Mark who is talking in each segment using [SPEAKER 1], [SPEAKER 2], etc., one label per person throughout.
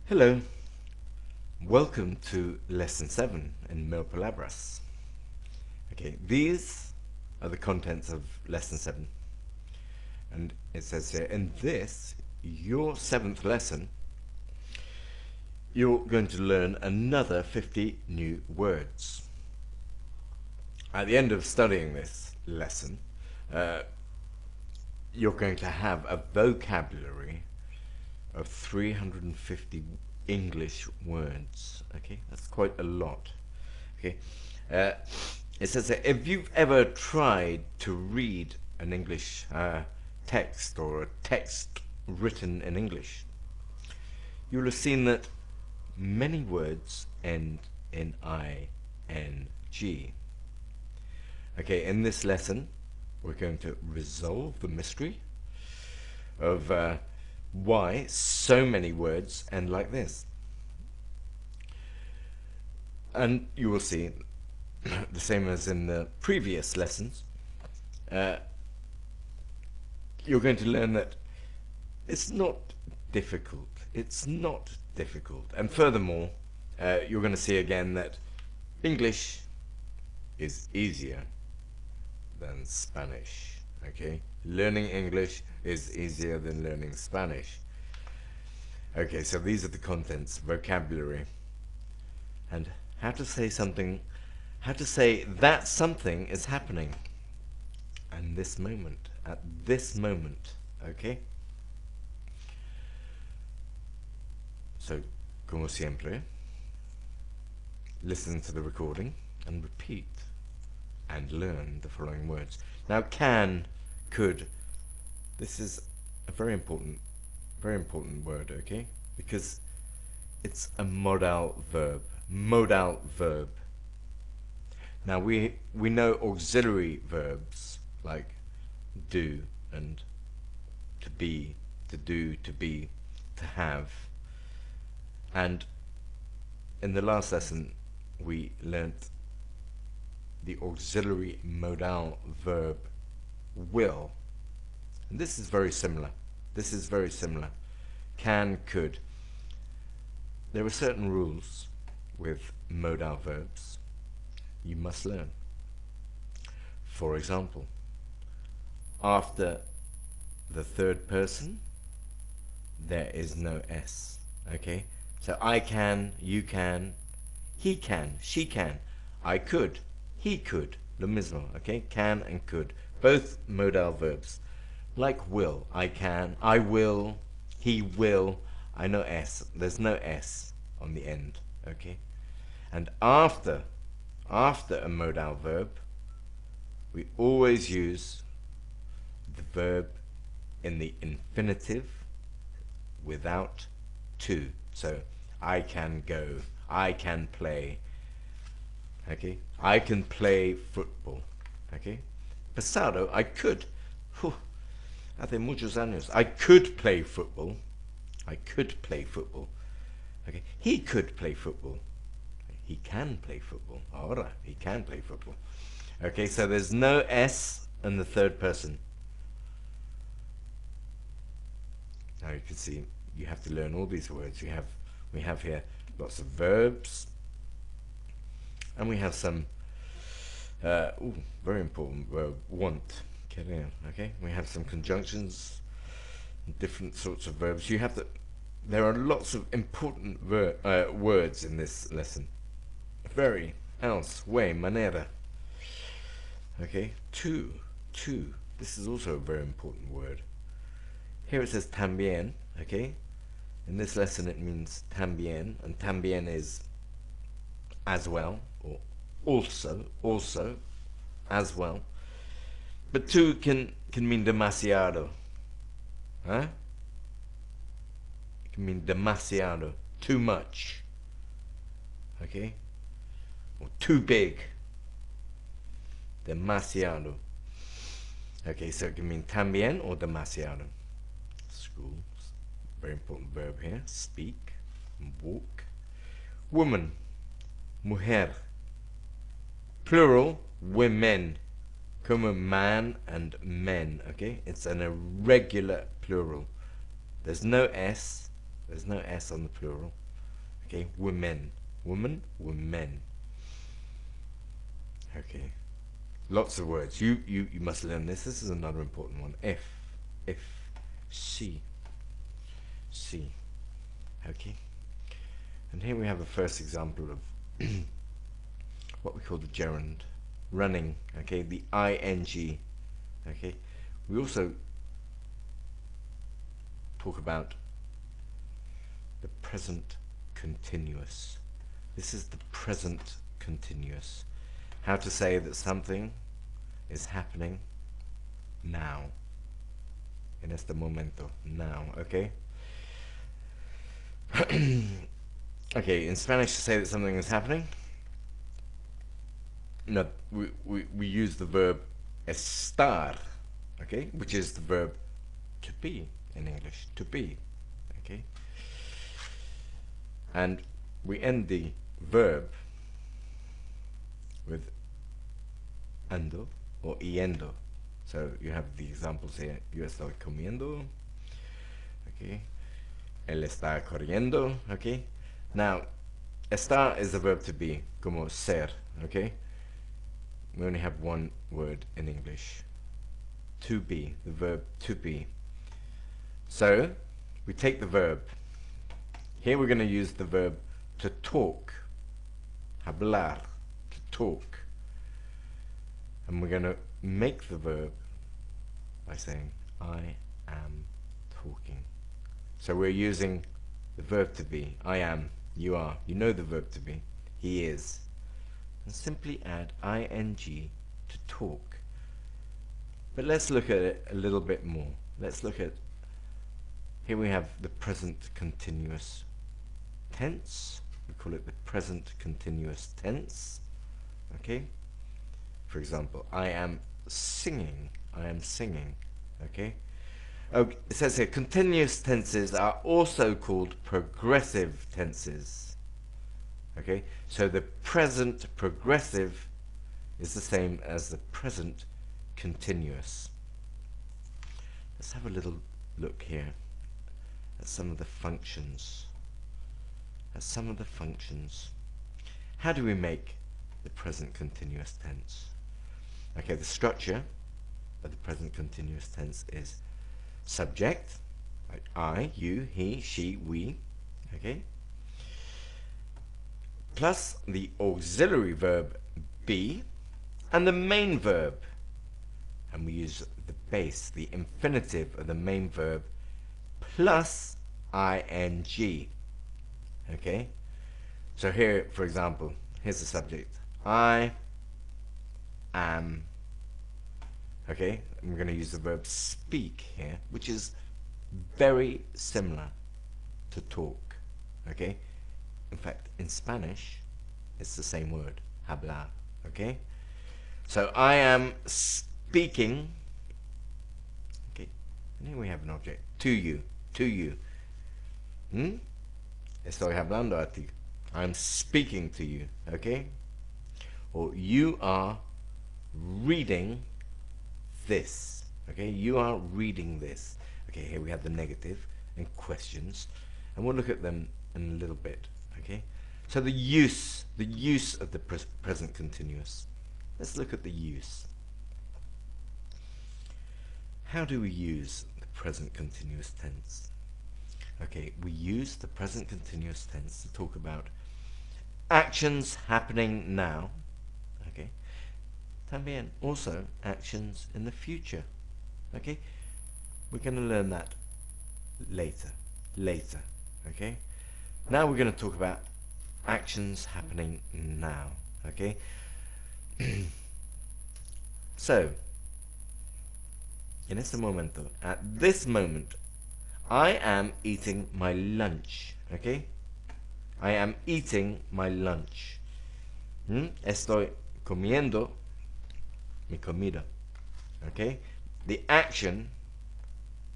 [SPEAKER 1] Hello, welcome to Lesson 7 in Palabras. Okay, these are the contents of Lesson 7. And it says here, in this, your 7th lesson, you're going to learn another 50 new words. At the end of studying this lesson, you're going to have a vocabulary of 350 English words. Okay, that's quite a lot. Okay, it says that if you've ever tried to read an English text or a text written in English, you'll have seen that many words end in ing. Okay, in this lesson, we're going to resolve the mystery of why so many words end like this. And you will see, the same as in the previous lessons, you're going to learn that it's not difficult. It's not difficult. And furthermore, you're going to see again that English is easier than Spanish. Okay? Learning English is easier than learning Spanish. Okay, so these are the contents, vocabulary, and how to say something, how to say that something is happening in this moment, at this moment. Okay? So, como siempre, listen to the recording and repeat and learn the following words. Now, can, could, this is a very important word, okay? Because it's a modal verb. Modal verb. Now, we know auxiliary verbs like do and to be, to do, to be, to have. And in the last lesson, we learnt the auxiliary modal verb will. And this is very similar. This is very similar. Can, could. There are certain rules with modal verbs you must learn. For example, after the third person, there is no S. Okay? So I can, you can, he can, she can, I could, he could, lo mismo, okay? Can and could, both modal verbs. Like will, I can, I will, he will, I know S, there's no S on the end, okay? And after a modal verb, we always use the verb in the infinitive without to. So, I can go, I can play, okay? I can play football, okay? Pasado, I could. Hace muchos años. I could play football. I could play football. Okay? He could play football. He can play football. Ahora, he can play football. Okay, so there's no S in the third person. Now you can see you have to learn all these words. We have here lots of verbs, and we have some very important verb, want. Okay, we have some conjunctions, different sorts of verbs. There are lots of important words in this lesson. Very, else, way, manera. Okay, to. This is also a very important word. Here it says también, okay? In this lesson it means también, and también is as well, or also, as well. But to can mean demasiado. Huh? It can mean demasiado, too much. Okay? Or too big. Demasiado. Okay, so it can mean también or demasiado. School, very important verb here. Speak, walk. Woman, mujer. Plural, women. Como man and men, okay? It's an irregular plural. There's no S There's no S on the plural. Okay, women. Woman, women. Okay. Lots of words. You must learn this. This is another important one. If, she. Okay. And here we have the first example of what we call the gerund. Running. Okay, the ing. Okay. We also talk about the present continuous. This is the present continuous. How to say that something is happening now. En este momento. Now. Okay? Okay, in Spanish to say that something is happening, no, we use the verb estar, okay, which is the verb to be in English, to be, okay? And we end the verb with ando or yendo. So you have the examples here. Yo estoy comiendo, okay? Él está corriendo, okay? Now, estar is the verb to be, como ser, okay? We only have one word in English. To be, the verb to be. So, we take the verb. Here we're going to use the verb to talk. Hablar, to talk. And we're going to make the verb by saying, I am talking. So we're using the verb to be. I am, you are. You know the verb to be. He is. And simply add ing to talk. But let's look at it a little bit more. Let's look at, here we have the present continuous tense. We call it the present continuous tense. Okay? For example, I am singing. I am singing. Okay? Oh, it says here, continuous tenses are also called progressive tenses. Okay? So the present progressive is the same as the present continuous. Let's have a little look here at some of the functions. How do we make the present continuous tense? Okay, the structure of the present continuous tense is subject, like I, you, he, she, we, okay? Plus the auxiliary verb be and the main verb. And we use the base, the infinitive of the main verb plus ing. Okay? So here, for example, here's the subject. I am. Okay? I'm going to use the verb speak here, which is very similar to talk. Okay? In fact, in Spanish, it's the same word, hablar. Okay? So I am speaking. Okay? And here we have an object. To you. To you. Estoy hablando a ti. I'm speaking to you. Okay? Or you are reading this. Okay? You are reading this. Okay, here we have the negative and questions. And we'll look at them in a little bit. Okay? So the use of the present continuous. Let's look at the use. How do we use the present continuous tense? Okay, we use the present continuous tense to talk about actions happening now. Okay. También also actions in the future. Okay. We're going to learn that later. Okay. Now we're going to talk about actions happening now. Okay. So, en este momento, at this moment, I am eating my lunch. Okay? I am eating my lunch. Estoy comiendo mi comida. Okay? The action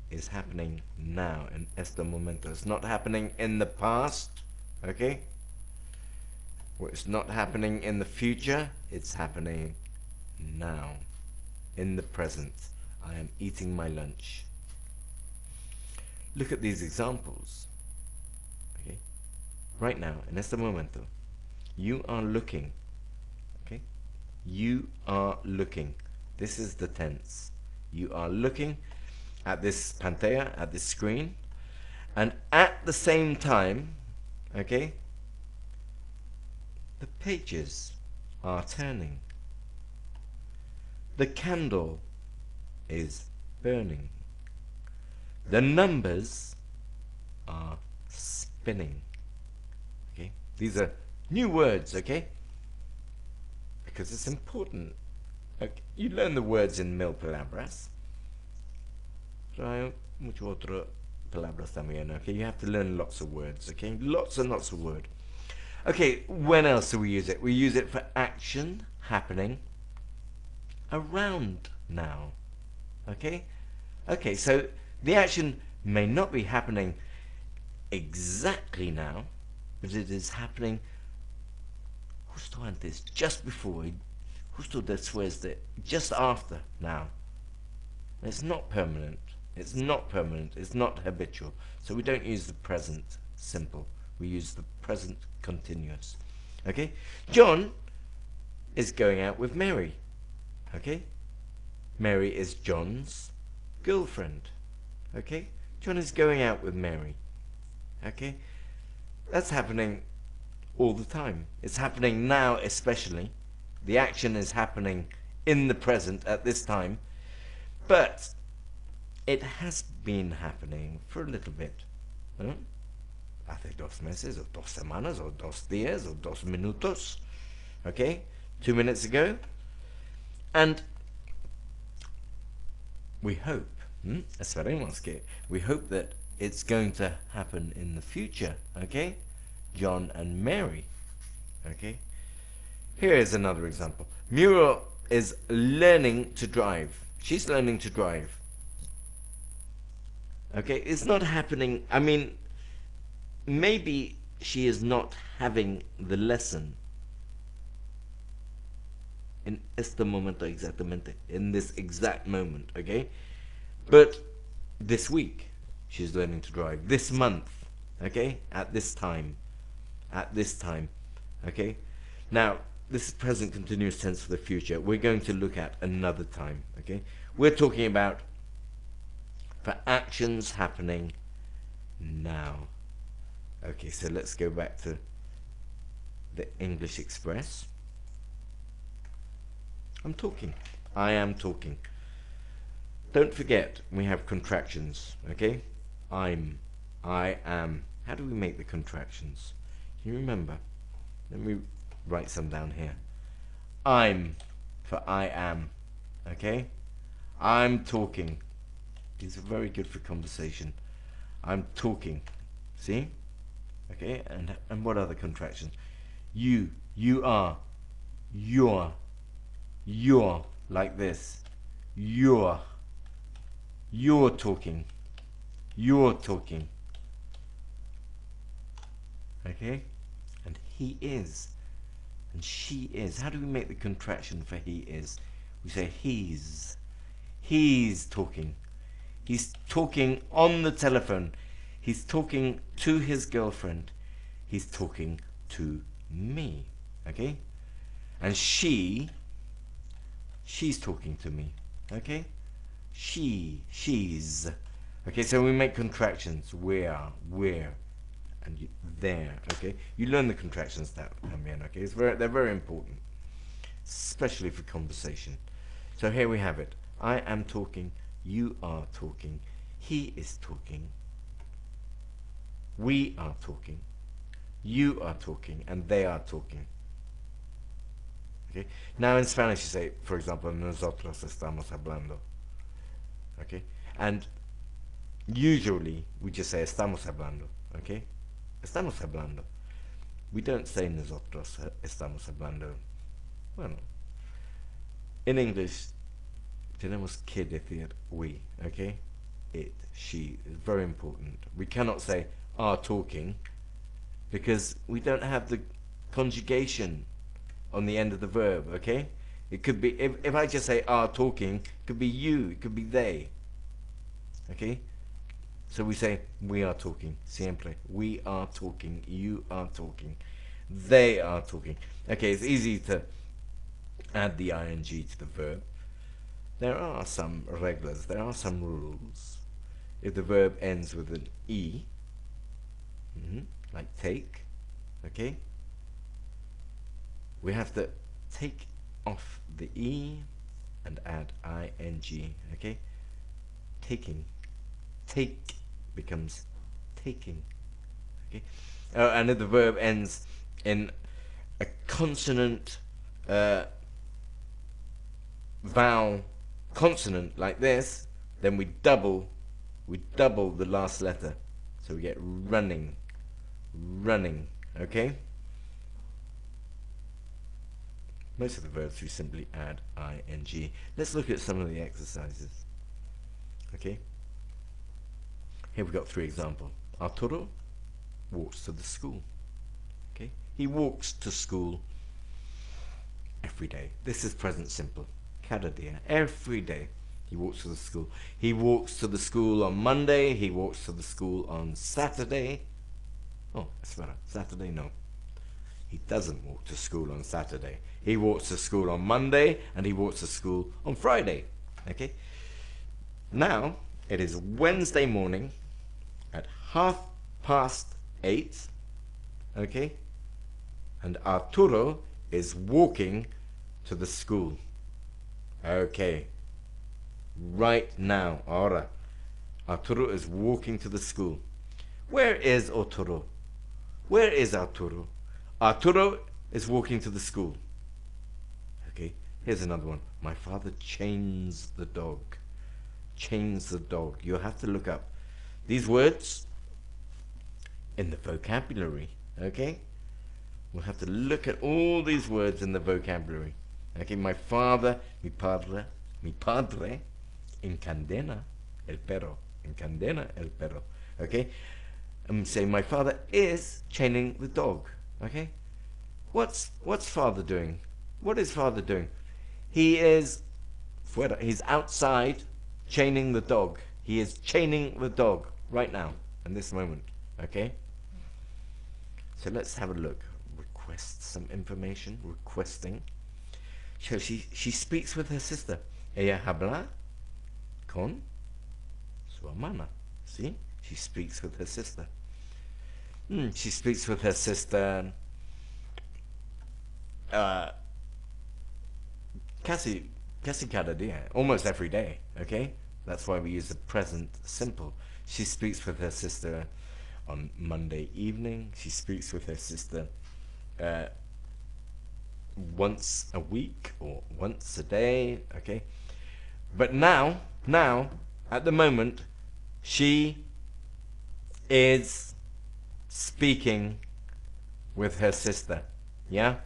[SPEAKER 1] is happening now, en este momento. It's not happening in the past. Okay? Well, it's not happening in the future. It's happening now. In the present. I am eating my lunch. Look at these examples. right now, en este momento, you are looking, okay? You are looking. This is the tense. You are looking at this pantalla, at this screen, and at the same time, okay, the pages are turning. The candle is burning. The numbers are spinning. Okay? These are new words, okay? Because it's important. Okay? You learn the words in Mil Palabras. Pero hay mucho otro palabras también, okay? You have to learn lots of words, okay? Lots and lots of words. Okay, when else do we use it? We use it for action happening around now. Okay? Okay, so the action may not be happening exactly now, but it is happening justo antes, just before, justo después de, just after now. It's not permanent. It's not permanent. It's not habitual. So we don't use the present simple. We use the present continuous. Okay? John is going out with Mary. Okay? Mary is John's girlfriend. Okay? John is going out with Mary. Okay? That's happening all the time. It's happening now especially. The action is happening in the present at this time. But it has been happening for a little bit. Huh? Hace 2 meses, o 2 semanas, o 2 días, o 2 minutos. Okay? 2 minutes ago. And we hope, esperemos que, we hope that it's going to happen in the future. Okay? John and Mary. Okay? Here is another example. Muriel is learning to drive. She's learning to drive. Okay? It's not happening. I mean, maybe she is not having the lesson in este momento exactamente, in this exact moment, okay? But this week, she's learning to drive. This month, okay? At this time. At this time, okay? Now, this is present continuous tense for the future. We're going to look at another time, okay? We're talking about for actions happening now. Okay, so let's go back to the English Express. I'm talking. I am talking. Don't forget, we have contractions, okay? I'm, I am. How do we make the contractions? Can you remember? Let me write some down here. I'm for I am, okay? I'm talking. These are very good for conversation. I'm talking. See? Okay, and what other contractions? You are, you're, like this. You're talking. You're talking. Okay? And he is. And she is. How do we make the contraction for he is? We say he's. He's talking. He's talking on the telephone. He's talking to his girlfriend. He's talking to me. Okay? And she's talking to me. Okay? She's. Okay, so we make contractions. Where, and there. Okay? You learn the contractions también, okay? They're very important. Especially for conversation. So here we have it. I am talking. You are talking. He is talking. We are talking. You are talking. And they are talking. Okay? Now in Spanish you say, for example, nosotros estamos hablando. Okay? And usually we just say estamos hablando. Okay? Estamos hablando. We don't say nosotros estamos hablando. Bueno. In English, tenemos que decir we. Okay? It, she is very important. We cannot say are talking because we don't have the conjugation on the end of the verb, okay? It could be, if I just say are talking, it could be you, it could be they. Okay? So we say, we are talking, siempre. We are talking, you are talking, they are talking. Okay, it's easy to add the ing to the verb. There are some reglas, there are some rules. If the verb ends with an E, like take, okay, we have to take off the E and add ing, okay? Taking. Take becomes taking, okay? And if the verb ends in a consonant vowel consonant like this, then we double the last letter. So we get running, running, okay? Most of the verbs we simply add ing. Let's look at some of the exercises. Okay? Here we've got 3 examples. Arturo walks to the school. Okay? He walks to school every day. This is present simple. Cada día. Every day he walks to the school. He walks to the school on Monday. He walks to the school on Saturday. Oh, espera. Saturday, no. He doesn't walk to school on Saturday. He walks to school on Monday and he walks to school on Friday. Okay? Now, it is Wednesday morning at 8:30. Okay? And Arturo is walking to the school. Okay. Right now, ahora. Arturo is walking to the school. Where is Arturo? Where is Arturo? Arturo is walking to the school. Okay, here's another one. My father chains the dog. Chains the dog. You have to look up these words in the vocabulary. Okay? We'll have to look at all these words in the vocabulary. Okay, my father, mi padre, encadena el perro. Encadena el perro. Okay? Say my father is chaining the dog. Okay? What's father doing? What is father doing? He is fuera. He's outside chaining the dog. He is chaining the dog right now, in this moment. Okay? So let's have a look. Request some information. Requesting. So she speaks with her sister. Ella habla con su hermana. See? She speaks with her sister. She speaks with her sister casi cada día, almost every day, okay? That's why we use the present simple. She speaks with her sister on Monday evening. She speaks with her sister once a week or once a day, okay? But now, at the moment, she is speaking with her sister, yeah?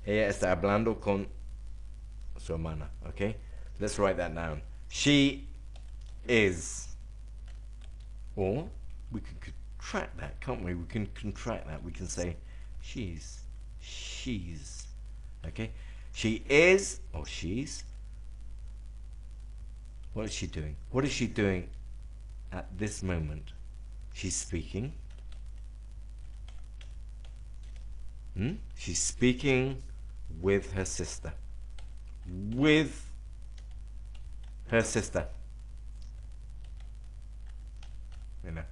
[SPEAKER 1] Ella está hablando con su hermana, okay? Let's write that down. She is, or we can contract that, can't we? We can contract that. We can say she's, okay? She is, or she's. What is she doing? What is she doing at this moment? She's speaking. She's speaking with her sister. With her sister. You know,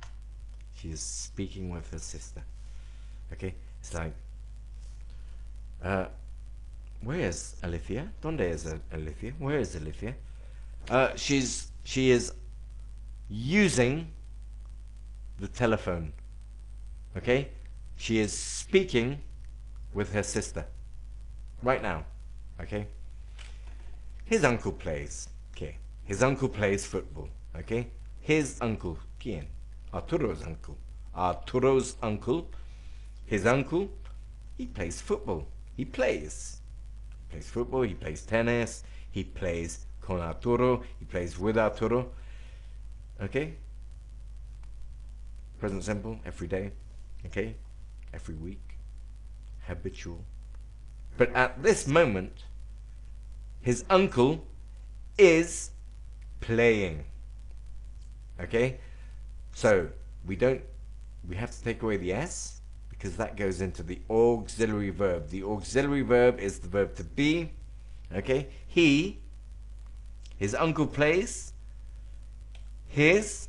[SPEAKER 1] she is speaking with her sister. Okay? It's like, where is Alicia? ¿Dónde es Alicia? Where is Alicia? She is using the telephone. Okay? She is speaking with her sister right now. Okay? His uncle plays. Okay? His uncle plays football. Okay? His uncle. ¿Quién? Arturo's uncle. Arturo's uncle. His uncle. He plays football. He plays football. He plays tennis. He plays con Arturo. He plays with Arturo. Okay? Present simple. Every day. Okay? Every week. Habitual. But at this moment, his uncle is playing. Okay? So we have to take away the S because that goes into the auxiliary verb. The auxiliary verb is the verb to be. Okay? His uncle plays. His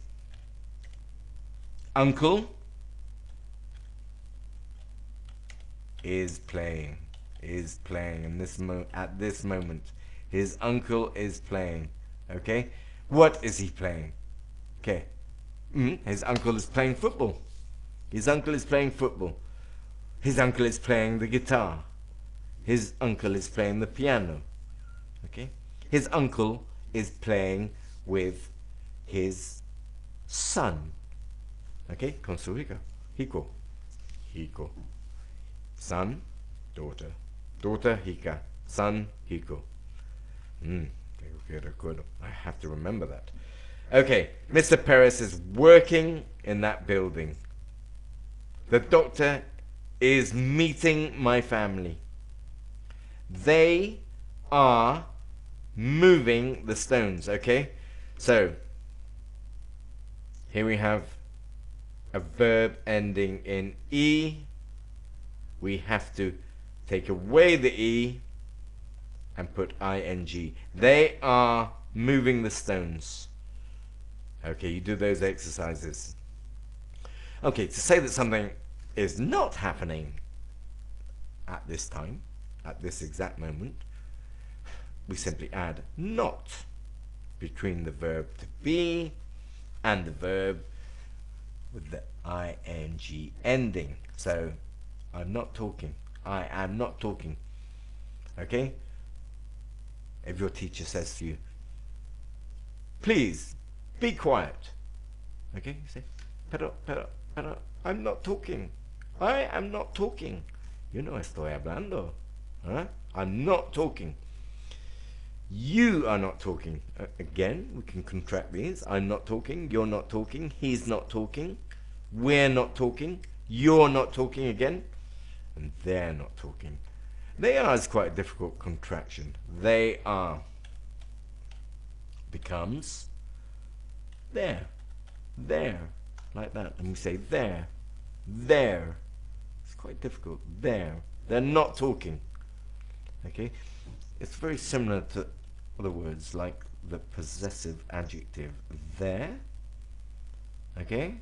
[SPEAKER 1] uncle is playing. Is playing in this at this moment. His uncle is playing. Okay? What is he playing? Okay. His uncle is playing football. His uncle is playing football. His uncle is playing the guitar. His uncle is playing the piano. Okay? His uncle is playing with his son. Okay? Con su hijo. Hijo. Hijo. Son, daughter. Daughter, hija. Son, hijo. I have to remember that. Okay, Mr. Perez is working in that building. The doctor is meeting my family. They are moving the stones, okay? So, here we have a verb ending in E. We have to take away the E and put ing. They are moving the stones. Okay, you do those exercises. Okay, to say that something is not happening at this time, at this exact moment, we simply add not between the verb to be and the verb with the ing ending. So, I'm not talking. I am not talking. Okay? If your teacher says to you, please, be quiet. Okay? You say, pero, I'm not talking. I am not talking. Yo no estoy hablando. Huh? I'm not talking. You are not talking. Again, we can contract these. I'm not talking. You're not talking. He's not talking. We're not talking. You're not talking again. And they're not talking. They are is quite a difficult contraction. They are becomes there, like that. And we say there. It's quite difficult. There. They're not talking. Okay? It's very similar to other words like the possessive adjective there. Okay?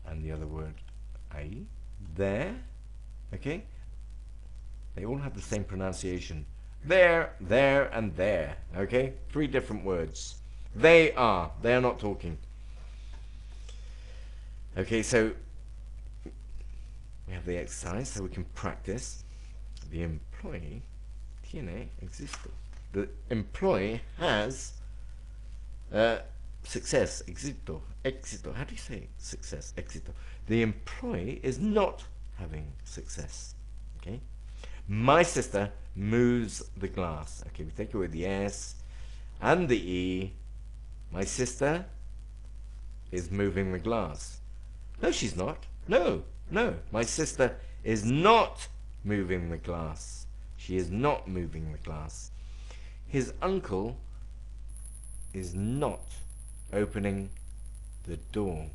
[SPEAKER 1] And the other word I. There. Okay? They all have the same pronunciation. There, and there. Okay? 3 different words. They are not talking. Okay, so we have the exercise so we can practice. The employee tiene éxito. The employee has success, éxito. How do you say success? Éxito. The employee is not having success. Okay? My sister moves the glass. Okay, we take away the S and the E. My sister is moving the glass. No, she's not. No. My sister is not moving the glass. She is not moving the glass. His uncle is not opening the door.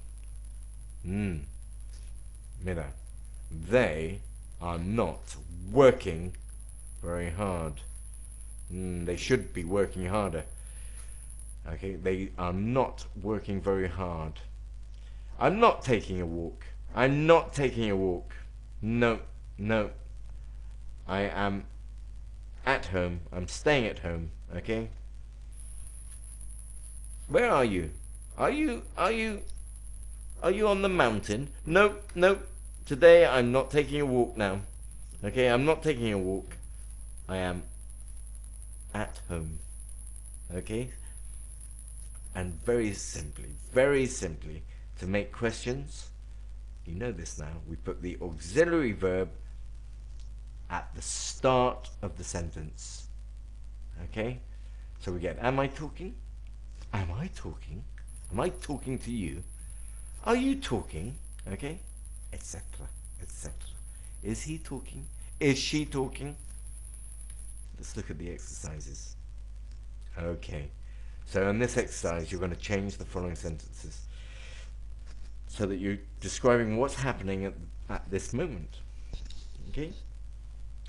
[SPEAKER 1] Mira, they are not working very hard. They should be working harder. Okay, they are not working very hard. I'm not taking a walk. I'm not taking a walk. No. I am at home. I'm staying at home. Okay? Where are you? Are you on the mountain? Nope. Today I'm not taking a walk now. Okay, I'm not taking a walk. I am at home. Okay? And very simply, to make questions, you know this now, we put the auxiliary verb at the start of the sentence. Okay? So we get, am I talking? Am I talking? Am I talking to you? Are you talking? Okay? Etc. Is he talking? Is she talking? Let's look at the exercises. Okay. So in this exercise, you're going to change the following sentences so that you're describing what's happening at this moment. Okay?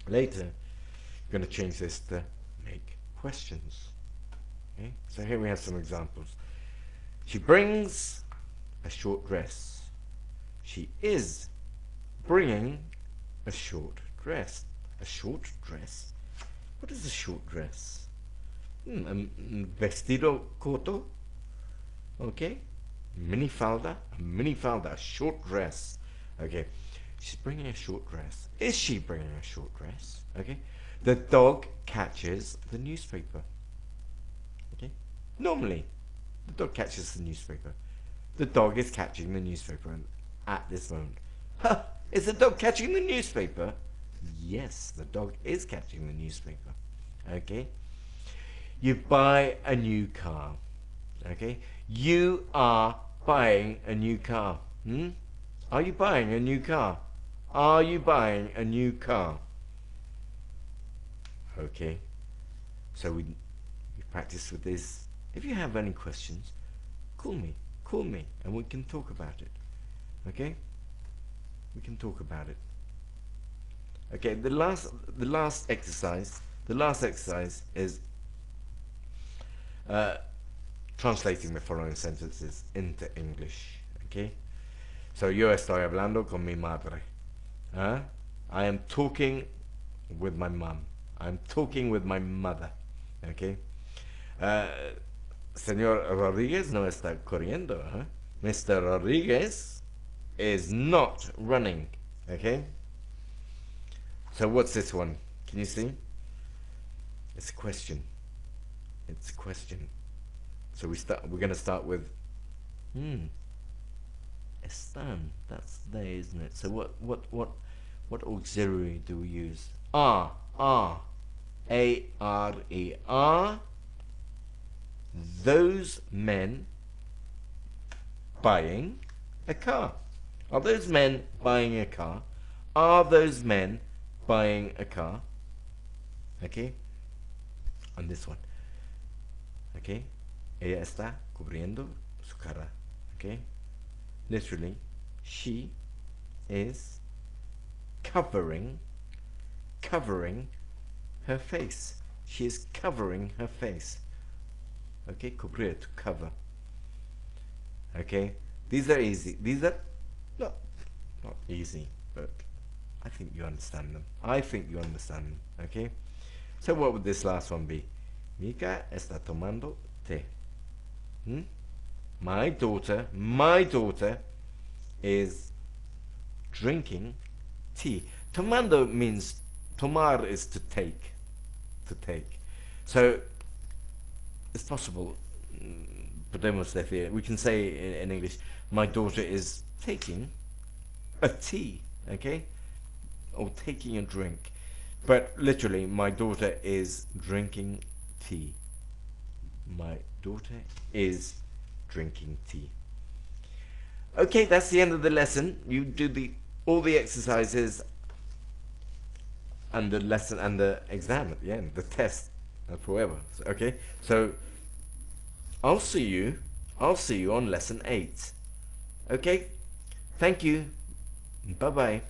[SPEAKER 1] Later, you're going to change this to make questions. Okay? So here we have some examples. She brings a short dress. She is bringing a short dress. A short dress? What is a short dress? Un vestido corto. Okay? Minifalda. A minifalda. A short dress. Okay. She's bringing a short dress. Is she bringing a short dress? Okay. The dog catches the newspaper. Okay. Normally, the dog catches the newspaper. The dog is catching the newspaper at this moment. Huh, is the dog catching the newspaper? Yes, the dog is catching the newspaper. Okay? You buy a new car. Okay? You are buying a new car. Are you buying a new car? Are you buying a new car? Okay? So we practice with this. If you have any questions, call me, and we can talk about it. Okay? We can talk about it. Okay, the last exercise is translating the following sentences into English. Okay? So yo estoy hablando con mi madre. I am talking with my mom. I'm talking with my mother. Okay? Señor Rodriguez no está corriendo. Mr. Rodriguez is not running. Okay? So what's this one? Can you see? It's a question. It's a question. So we're gonna start with están. That's they, isn't it? So what auxiliary do we use? Are. A-R-E. Are those men buying a car? Are those men buying a car? Are those men buying a car? Okay? On this one. Okay? Ella está cubriendo su cara. Okay? Literally, she is covering her face. She is covering her face. Okay? Cubrir, to cover. Okay? These are easy. These are not easy, but I think you understand them. I think you understand them. Okay? So what would this last one be? Mika está tomando té. My daughter is drinking tea. Tomando means, tomar is to take. So it's possible, podemos decir, we can say in English, my daughter is taking a tea, okay? Or taking a drink. But literally, my daughter is drinking tea. My daughter is drinking tea. Okay, that's the end of the lesson. You do all the exercises and the lesson and the exam at the end, the test, forever. Okay, so I'll see you on lesson 8. Okay, thank you. Bye bye.